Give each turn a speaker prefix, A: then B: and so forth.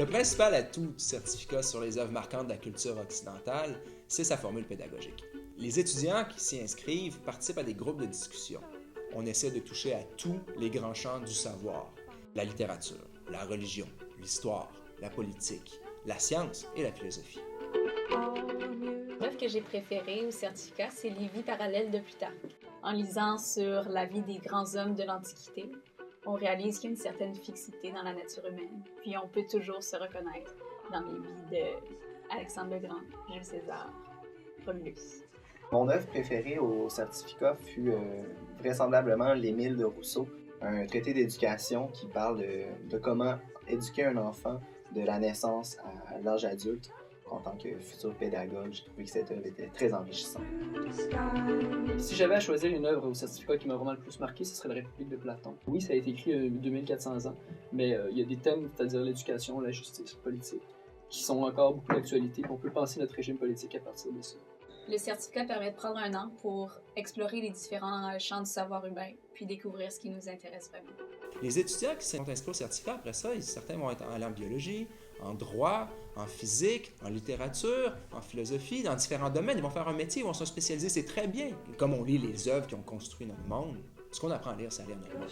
A: principal atout du certificat sur les œuvres marquantes de la culture occidentale, c'est sa formule pédagogique. Les étudiants qui s'y inscrivent participent à des groupes de discussion. On essaie de toucher à tous les grands champs du savoir. La littérature, la religion, l'histoire, la politique, la science et la philosophie.
B: L'œuvre que j'ai préférée au certificat, c'est Les vies parallèles de Plutarque. En lisant sur la vie des grands hommes de l'Antiquité, on réalise qu'il y a une certaine fixité dans la nature humaine, puis on peut toujours se reconnaître dans les vies d'Alexandre le Grand, Jules César, Romulus.
C: Mon œuvre préférée au certificat fut vraisemblablement L'Émile de Rousseau, un traité d'éducation qui parle de comment éduquer un enfant de la naissance à l'âge adulte. En tant que futur pédagogue, j'ai trouvé que cette œuvre était très enrichissante.
D: Si j'avais à choisir une œuvre au certificat qui m'a vraiment le plus marqué, ce serait La République de Platon. Oui, ça a été écrit 2400 ans, mais il y a des thèmes, c'est-à-dire l'éducation, la justice politique, qui sont encore beaucoup d'actualité, et on peut penser notre régime politique à partir de ça.
B: Le certificat permet de prendre un an pour explorer les différents champs du savoir humain, puis découvrir ce qui nous intéresse vraiment.
A: Les étudiants qui sont inscrits au certificat, après ça, certains vont être en biologie, en droit, en physique, en littérature, en philosophie, dans différents domaines. Ils vont faire un métier, ils vont se spécialiser, c'est très bien. Comme on lit les œuvres qui ont construit notre monde, ce qu'on apprend à lire, ça a l'air normal.